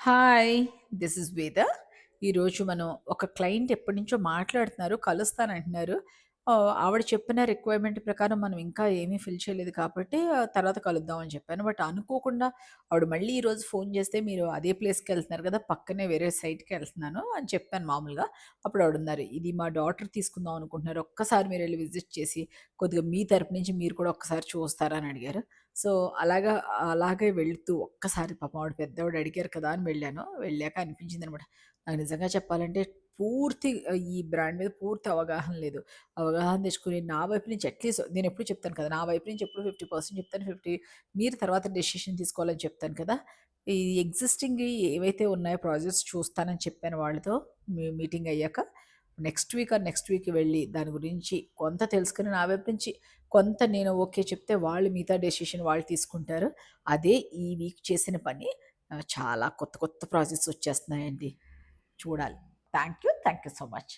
Hi! This is వేద. ఈరోజు మనం ఒక క్లయింట్ ఎప్పటినుంచో మాట్లాడుతున్నారు, కలుస్తానంటున్నారు. ఆవిడ చెప్పిన రిక్వైర్మెంట్ ప్రకారం మనం ఇంకా ఏమీ ఫిల్ చేయలేదు కాబట్టి తర్వాత కలుద్దాం అని చెప్పాను. బట్ అనుకోకుండా ఆవిడ మళ్ళీ ఈరోజు ఫోన్ చేస్తే, "మీరు అదే ప్లేస్‌కెళ్తున్నారు కదా! పక్కనే వేరే సైట్‌కెళ్తున్నాను" అని చెప్పాను మామూలుగా. అప్పుడు ఆవిడన్నారు, "ఇది మా డాటర్ తీసుకుందాం అనుకుంటున్నారు. ఒక్కసారి మీరెళ్లి విజిట్ చేసి కొద్దిగా మీ తరపు నుంచి మీరు కూడా ఒక్కసారి చూస్తారా?" అని అడిగారు. సో, అలాగే వెళ్తూ ఒక్కసారి పాపం ఆవిడ పెద్దావిడ అడిగారు కదా! అని వెళ్ళాను. వెళ్ళాక అనిపించిందనమాట. నాకు నిజంగా చెప్పాలంటే పూర్తి ఈ బ్రాండ్ మీద పూర్తి అవగాహన లేదు. అవగాహన తెచ్చుకొని నా వైపు నుంచి అట్‌లీస్ట్ నేనెప్పుడు చెప్తాను కదా! నా వైపు నుంచి ఎప్పుడు 50% చెప్తాను. 50 మీరు తర్వాత డెసిషన్ తీసుకోవాలని చెప్తాను కదా! ఈ ఎగ్జిస్టింగ్‌వి ఏవైతే ఉన్నాయో ప్రాజెక్ట్స్ చూస్తానని చెప్పాను వాళ్ళతో మీటింగ్ అయ్యాక. నెక్స్ట్ వీక్ వెళ్ళి దాని గురించి కొంత తెలుసుకొని నా వైపు నుంచి కొంత నేను ఓకే చెప్తే వాళ్ళు మిగతా డెసిషన్ వాళ్ళు తీసుకుంటారు. అదే ఈ వీక్ చేసిన పని. చాలా కొత్త కొత్త ప్రాజెక్ట్స్ వచ్చేస్తున్నాయండి. చూడాలి. Thank you. Thank you so much.